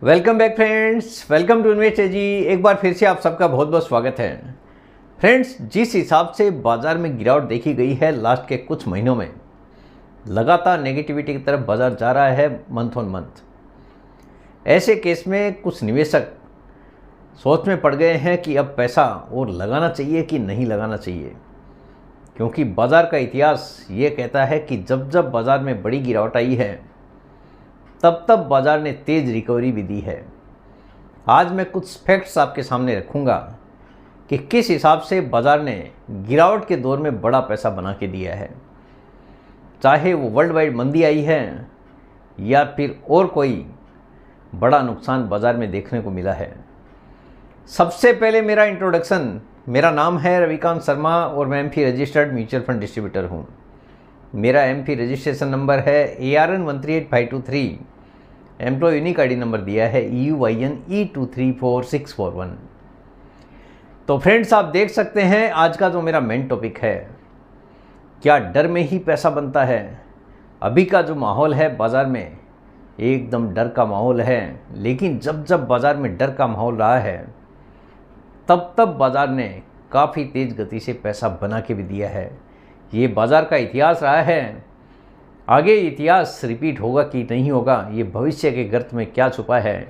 Welcome back friends, welcome to Invest ji. एक बार फिर से आप सबका बहुत बहुत स्वागत है। फ्रेंड्स, जिस हिसाब से बाज़ार में गिरावट देखी गई है लास्ट के कुछ महीनों में, लगातार नेगेटिविटी की तरफ बाज़ार जा रहा है मंथ ऑन मंथ। ऐसे केस में कुछ निवेशक सोच में पड़ गए हैं कि अब पैसा और लगाना चाहिए कि नहीं लगाना चाहिए, क्योंकि बाज़ार का इतिहास ये कहता है कि जब जब बाज़ार में बड़ी गिरावट आई है तब तब बाज़ार ने तेज़ रिकवरी भी दी है। आज मैं कुछ फैक्ट्स आपके सामने रखूँगा कि किस हिसाब से बाज़ार ने गिरावट के दौर में बड़ा पैसा बना के दिया है, चाहे वो वर्ल्ड वाइड मंदी आई है या फिर और कोई बड़ा नुकसान बाज़ार में देखने को मिला है। सबसे पहले मेरा इंट्रोडक्शन, मेरा नाम है रविकांत शर्मा और मैं MP registered mutual fund distributor हूँ। मेरा एमपी रजिस्ट्रेशन नंबर है ARN 138523। Employ unique ID number दिया है EUIN E234641। तो फ्रेंड्स, आप देख सकते हैं आज का जो मेरा मेन टॉपिक है, क्या डर में ही पैसा बनता है। अभी का जो माहौल है बाज़ार में, एकदम डर का माहौल है। लेकिन जब जब बाज़ार में डर का माहौल रहा है तब तब बाज़ार ने काफ़ी तेज़ गति से पैसा बना के भी दिया है। ये बाज़ार का इतिहास रहा है। आगे इतिहास रिपीट होगा कि नहीं होगा, ये भविष्य के गर्त में क्या छुपा है,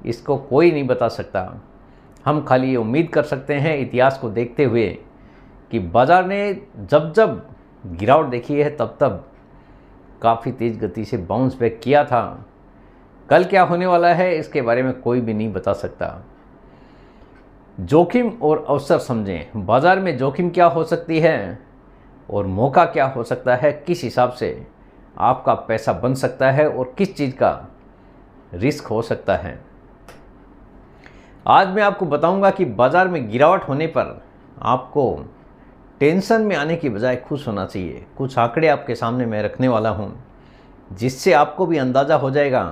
इसको कोई नहीं बता सकता। हम खाली ये उम्मीद कर सकते हैं इतिहास को देखते हुए कि बाज़ार ने जब जब गिरावट देखी है तब तब काफ़ी तेज़ गति से बाउंस बैक किया था। कल क्या होने वाला है इसके बारे में कोई भी नहीं बता सकता। जोखिम और अवसर समझें। बाज़ार में जोखिम क्या हो सकती है और मौका क्या हो सकता है, किस हिसाब से आपका पैसा बन सकता है और किस चीज़ का रिस्क हो सकता है। आज मैं आपको बताऊंगा कि बाज़ार में गिरावट होने पर आपको टेंशन में आने की बजाय खुश होना चाहिए। कुछ आंकड़े आपके सामने मैं रखने वाला हूं, जिससे आपको भी अंदाज़ा हो जाएगा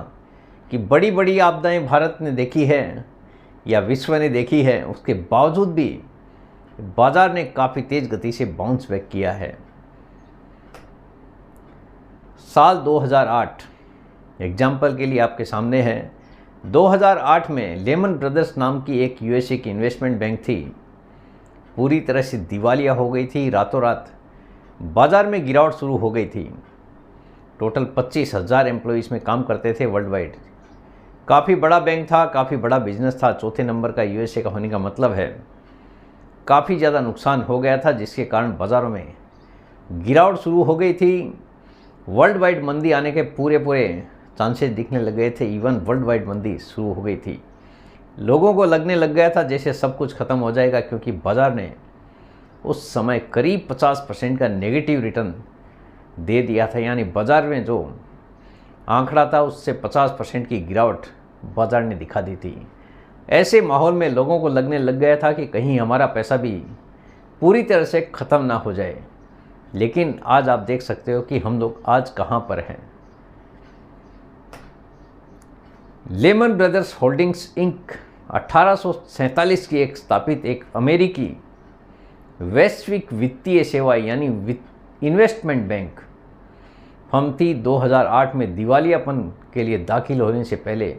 कि बड़ी बड़ी आपदाएं भारत ने देखी है या विश्व ने देखी है, उसके बावजूद भी बाज़ार ने काफ़ी तेज़ गति से बाउंस बैक किया है। साल 2008 एग्जाम्पल के लिए आपके सामने है। 2008 में लेमन ब्रदर्स नाम की एक USA की इन्वेस्टमेंट बैंक थी, पूरी तरह से दिवालिया हो गई थी। रातों रात बाज़ार में गिरावट शुरू हो गई थी। टोटल 25,000 एम्प्लॉइज़ में काम करते थे वर्ल्ड वाइड। काफ़ी बड़ा बैंक था, काफ़ी बड़ा बिजनेस था। चौथे नंबर का USA का होने का मतलब है काफ़ी ज़्यादा नुकसान हो गया था, जिसके कारण बाज़ारों में गिरावट शुरू हो गई थी। वर्ल्ड वाइड मंदी आने के पूरे चांसेस दिखने लग गए थे। इवन वर्ल्ड वाइड मंदी शुरू हो गई थी। लोगों को लगने लग गया था जैसे सब कुछ ख़त्म हो जाएगा, क्योंकि बाज़ार ने उस समय करीब 50% का नेगेटिव रिटर्न दे दिया था। यानी बाज़ार में जो आंकड़ा था उससे 50% की गिरावट बाज़ार ने दिखा दी थी। ऐसे माहौल में लोगों को लगने लग गया था कि कहीं हमारा पैसा भी पूरी तरह से ख़त्म ना हो जाए। लेकिन आज आप देख सकते हो कि हम लोग आज कहाँ पर हैं। लेमन ब्रदर्स होल्डिंग्स इंक 1847 की एक स्थापित एक अमेरिकी वैश्विक वित्तीय सेवा यानी इन्वेस्टमेंट बैंक फर्म थी। 2008 में दिवालियापन के लिए दाखिल होने से पहले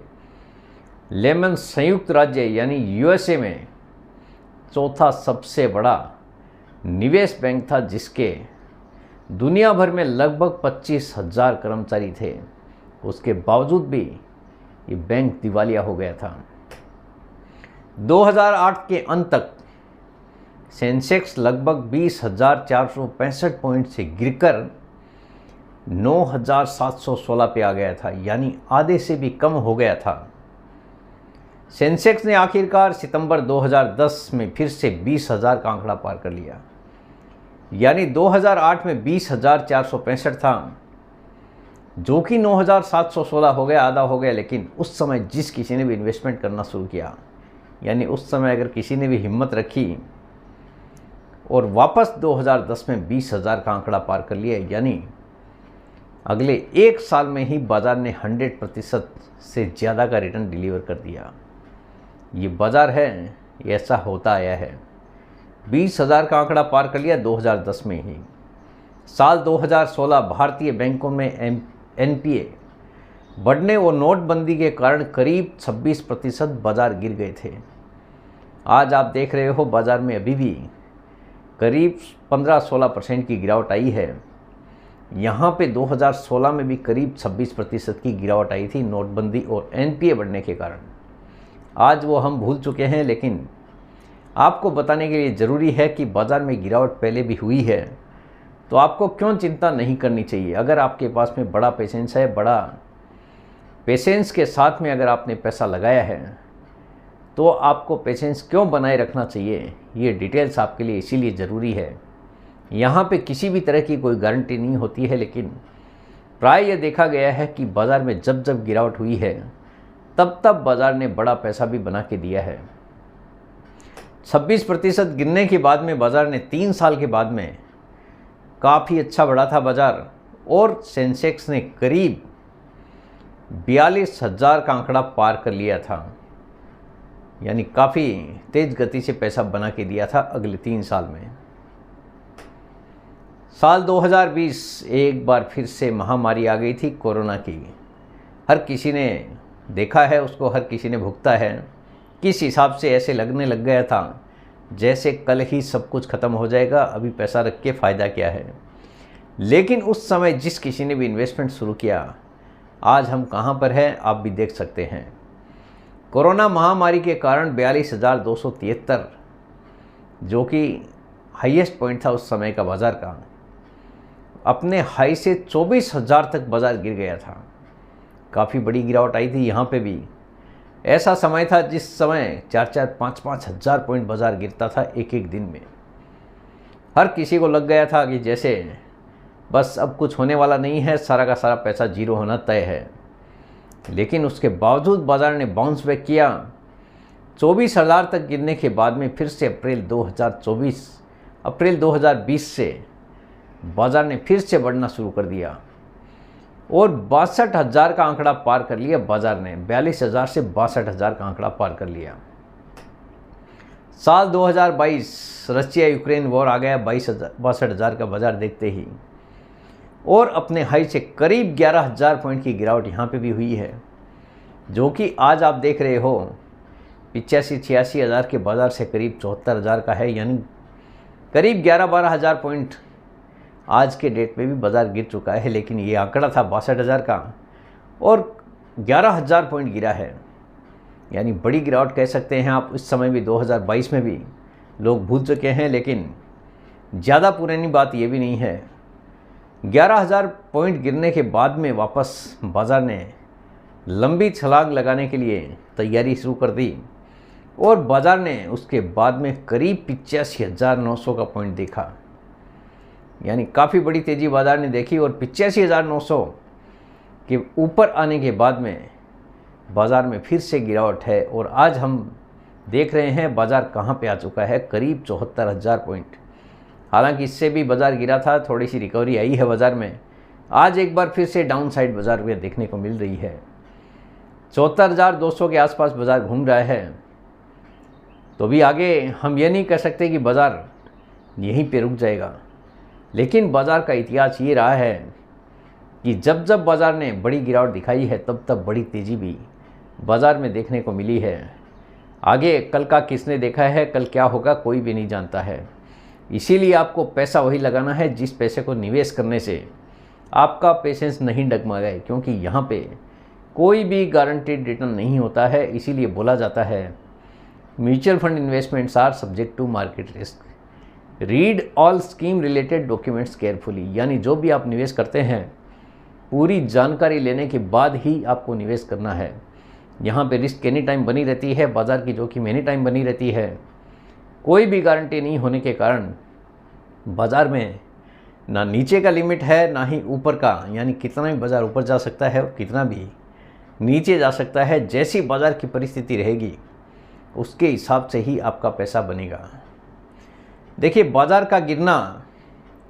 लेमन संयुक्त राज्य यानी USA में चौथा सबसे बड़ा निवेश बैंक था, जिसके दुनिया भर में लगभग 25,000 कर्मचारी थे। उसके बावजूद भी ये बैंक दिवालिया हो गया था। 2008 के अंत तक सेंसेक्स लगभग 20,465 पॉइंट से गिरकर 9,716 पे आ गया था, यानी आधे से भी कम हो गया था। सेंसेक्स ने आखिरकार सितंबर 2010 में फिर से 20,000 का आंकड़ा पार कर लिया। यानी 2008 में 20,465 था, जो कि 9,716 हो गया, आधा हो गया। लेकिन उस समय जिस किसी ने भी इन्वेस्टमेंट करना शुरू किया, यानी उस समय अगर किसी ने भी हिम्मत रखी और वापस 2010 में 20,000 का आंकड़ा पार कर लिया, यानी अगले एक साल में ही बाज़ार ने 100% से ज़्यादा का रिटर्न डिलीवर कर दिया। ये बाज़ार है, ये ऐसा होता आया है। 20,000 का आंकड़ा पार कर लिया 2010 में ही। साल 2016 भारतीय बैंकों में NPA बढ़ने और नोटबंदी के कारण करीब 26% बाज़ार गिर गए थे। आज आप देख रहे हो बाज़ार में अभी भी करीब 15-16% की गिरावट आई है। यहाँ पे 2016 में भी करीब 26% की गिरावट आई थी नोटबंदी और एनपीए बढ़ने के कारण। आज वो हम भूल चुके हैं, लेकिन आपको बताने के लिए ज़रूरी है कि बाज़ार में गिरावट पहले भी हुई है, तो आपको क्यों चिंता नहीं करनी चाहिए। अगर आपके पास में बड़ा पेशेंस है, बड़ा पेशेंस के साथ में अगर आपने पैसा लगाया है, तो आपको पेशेंस क्यों बनाए रखना चाहिए, ये डिटेल्स आपके लिए इसीलिए ज़रूरी है। यहाँ पे किसी भी तरह की कोई गारंटी नहीं होती है, लेकिन प्राय ये देखा गया है कि बाज़ार में जब जब गिरावट हुई है तब तब बाज़ार ने बड़ा पैसा भी बना के दिया है। 26% गिरने के बाद में बाज़ार ने 3 साल के बाद में काफ़ी अच्छा बढ़ा था बाज़ार, और सेंसेक्स ने करीब 42,000 का आंकड़ा पार कर लिया था। यानी काफ़ी तेज़ गति से पैसा बना के दिया था अगले 3 साल में। साल 2020 एक बार फिर से महामारी आ गई थी कोरोना की। हर किसी ने देखा है उसको, हर किसी ने भुगता है। किस हिसाब से ऐसे लगने लग गया था जैसे कल ही सब कुछ ख़त्म हो जाएगा, अभी पैसा रख के फ़ायदा क्या है। लेकिन उस समय जिस किसी ने भी इन्वेस्टमेंट शुरू किया, आज हम कहाँ पर हैं आप भी देख सकते हैं। कोरोना महामारी के कारण 42,273 जो कि हाईएस्ट पॉइंट था उस समय का बाज़ार का, अपने हाई से 24,000 तक बाज़ार गिर गया था। काफ़ी बड़ी गिरावट आई थी यहाँ पे भी। ऐसा समय था जिस समय 4-4, 5-5 हज़ार पॉइंट बाज़ार गिरता था एक एक दिन में। हर किसी को लग गया था कि जैसे बस अब कुछ होने वाला नहीं है, सारा का सारा पैसा जीरो होना तय है। लेकिन उसके बावजूद बाज़ार ने बाउंस बैक किया। 24,000 तक गिरने के बाद में फिर से अप्रैल 2020 से बाज़ार ने फिर से बढ़ना शुरू कर दिया और 62,000 का आंकड़ा पार कर लिया। बाज़ार ने 42,000 से 62,000 का आंकड़ा पार कर लिया। साल 2022 रशिया यूक्रेन वॉर आ गया 62,000 का बाज़ार देखते ही, और अपने हाई से करीब 11,000 पॉइंट की गिरावट यहाँ पे भी हुई है, जो कि आज आप देख रहे हो 85-86 हज़ार के बाज़ार से करीब 74,000 का है। यानी करीब 11-12 हज़ार पॉइंट आज के डेट में भी बाज़ार गिर चुका है। लेकिन ये आंकड़ा था 62,000 का और 11,000 पॉइंट गिरा है। यानी बड़ी गिरावट कह सकते हैं आप। इस समय भी 2022 में भी लोग भूल चुके हैं, लेकिन ज़्यादा पुरानी बात ये भी नहीं है। 11,000 पॉइंट गिरने के बाद में वापस बाज़ार ने लंबी छलांग लगाने के लिए तैयारी शुरू कर दी और बाज़ार ने उसके बाद में करीब 85,900 का पॉइंट देखा। यानी काफ़ी बड़ी तेज़ी बाज़ार ने देखी और 85,900 के ऊपर आने के बाद में बाज़ार में फिर से गिरावट है। और आज हम देख रहे हैं बाज़ार कहाँ पे आ चुका है, करीब 74,000 पॉइंट। हालांकि इससे भी बाज़ार गिरा था, थोड़ी सी रिकवरी आई है बाज़ार में। आज एक बार फिर से डाउन साइड बाज़ार में देखने को मिल रही है। 74,200 के आसपास बाज़ार घूम रहा है। तो भी आगे हम ये नहीं कह सकते कि बाज़ार यहीं पे रुक जाएगा, लेकिन बाज़ार का इतिहास ये रहा है कि जब जब बाज़ार ने बड़ी गिरावट दिखाई है तब तब बड़ी तेज़ी भी बाज़ार में देखने को मिली है। आगे कल का किसने देखा है, कल क्या होगा कोई भी नहीं जानता है। इसीलिए आपको पैसा वही लगाना है जिस पैसे को निवेश करने से आपका पेशेंस नहीं डगमगाए, क्योंकि यहाँ पे कोई भी गारंटीड रिटर्न नहीं होता है। इसीलिए बोला जाता है mutual fund investments are subject to market risk, read all scheme related documents carefully. यानी जो भी आप निवेश करते हैं पूरी जानकारी लेने के बाद ही आपको निवेश करना है। यहाँ पे रिस्क एनी टाइम बनी रहती है, बाज़ार की जोखिम एनी टाइम बनी रहती है। कोई भी गारंटी नहीं होने के कारण बाज़ार में ना नीचे का लिमिट है ना ही ऊपर का। यानी कितना भी बाज़ार ऊपर जा सकता है और कितना भी नीचे जा सकता है। जैसी बाज़ार की परिस्थिति रहेगी उसके हिसाब से ही आपका पैसा बनेगा। देखिए बाज़ार का गिरना,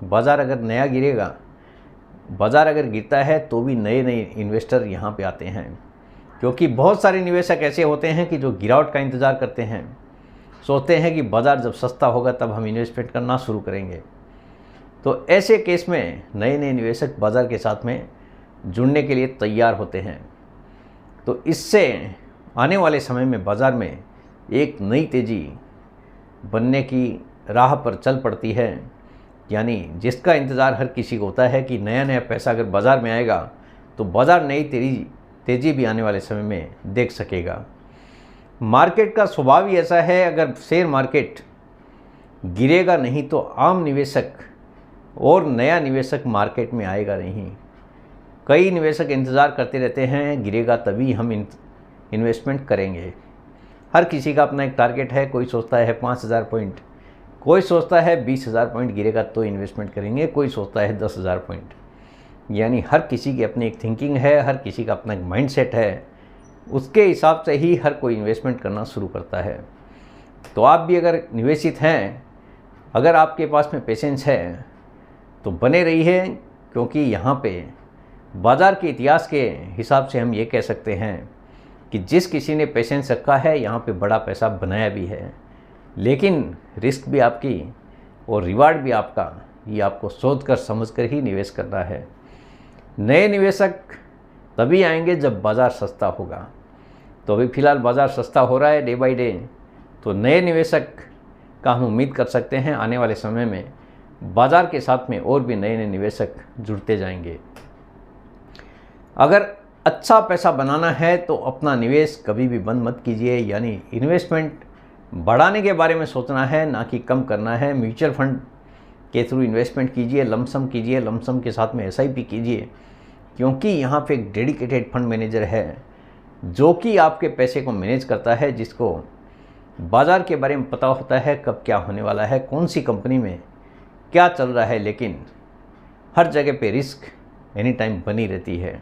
बाज़ार अगर नया गिरेगा, बाज़ार अगर गिरता है तो भी नए नए इन्वेस्टर यहाँ पे आते हैं, क्योंकि बहुत सारे निवेशक ऐसे होते हैं कि जो गिरावट का इंतज़ार करते हैं, सोचते हैं कि बाज़ार जब सस्ता होगा तब हम इन्वेस्टमेंट करना शुरू करेंगे। तो ऐसे केस में नए नए निवेशक बाज़ार के साथ में जुड़ने के लिए तैयार होते हैं। तो इससे आने वाले समय में बाज़ार में एक नई तेज़ी बनने की राह पर चल पड़ती है। यानी जिसका इंतज़ार हर किसी को होता है कि नया नया पैसा अगर बाज़ार में आएगा तो बाज़ार नई तेज़ी भी आने वाले समय में देख सकेगा। मार्केट का स्वभाव ही ऐसा है, अगर शेयर मार्केट गिरेगा नहीं तो आम निवेशक और नया निवेशक मार्केट में आएगा नहीं। कई निवेशक इंतज़ार करते रहते हैं गिरेगा तभी हम इन्वेस्टमेंट करेंगे। हर किसी का अपना एक टारगेट है, कोई सोचता है 5,000 पॉइंट, कोई सोचता है 20,000 पॉइंट गिरेगा तो इन्वेस्टमेंट करेंगे, कोई सोचता है 10,000 पॉइंट। यानी हर किसी की अपनी एक थिंकिंग है, हर किसी का अपना एक माइंडसेट है, उसके हिसाब से ही हर कोई इन्वेस्टमेंट करना शुरू करता है। तो आप भी अगर निवेशित हैं, अगर आपके पास में पेशेंस है तो बने रहिए, क्योंकि यहाँ पे बाज़ार के इतिहास के हिसाब से हम ये कह सकते हैं कि जिस किसी ने पेशेंस रखा है यहाँ पे बड़ा पैसा बनाया भी है। लेकिन रिस्क भी आपकी और रिवार्ड भी आपका, ये आपको सोच कर समझ कर ही निवेश करना है। नए निवेशक तभी आएंगे जब बाज़ार सस्ता होगा। तो अभी फ़िलहाल बाज़ार सस्ता हो रहा है डे बाय डे, तो नए निवेशक का हम उम्मीद कर सकते हैं आने वाले समय में बाज़ार के साथ में और भी नए नए निवेशक जुड़ते जाएंगे। अगर अच्छा पैसा बनाना है तो अपना निवेश कभी भी बंद मत कीजिए। यानी इन्वेस्टमेंट बढ़ाने के बारे में सोचना है, ना कि कम करना है। म्यूचुअल फंड के थ्रू इन्वेस्टमेंट कीजिए, लमसम कीजिए, लमसम के साथ में SIP कीजिए, क्योंकि यहाँ पे एक डेडिकेटेड फंड मैनेजर है जो कि आपके पैसे को मैनेज करता है, जिसको बाज़ार के बारे में पता होता है कब क्या होने वाला है, कौन सी कंपनी में क्या चल रहा है। लेकिन हर जगह पे रिस्क एनी टाइम बनी रहती है।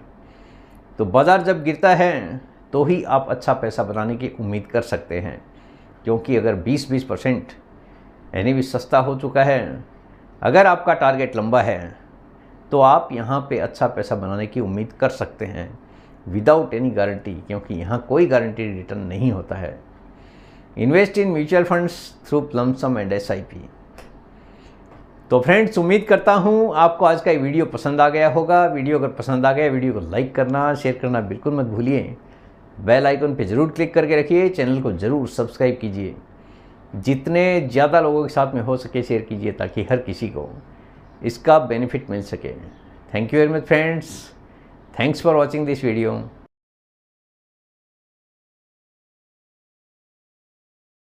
तो बाज़ार जब गिरता है तो ही आप अच्छा पैसा बनाने की उम्मीद कर सकते हैं, क्योंकि अगर 20% यानी भी सस्ता हो चुका है, अगर आपका टारगेट लंबा है तो आप यहाँ पे अच्छा पैसा बनाने की उम्मीद कर सकते हैं विदाउट एनी गारंटी, क्योंकि यहाँ कोई गारंटी रिटर्न नहीं होता है। Invest in mutual funds through lump sum and SIP। तो फ्रेंड्स, उम्मीद करता हूँ आपको आज का ये वीडियो पसंद आ गया होगा। वीडियो अगर पसंद आ गया, वीडियो को लाइक करना, शेयर करना बिल्कुल मत भूलिए। बेल आइकन पे ज़रूर क्लिक करके रखिए, चैनल को ज़रूर सब्सक्राइब कीजिए। जितने ज़्यादा लोगों के साथ में हो सके शेयर कीजिए, ताकि हर किसी को इसका बेनिफिट मिल सके। Thank you very much friends, thanks for watching this video.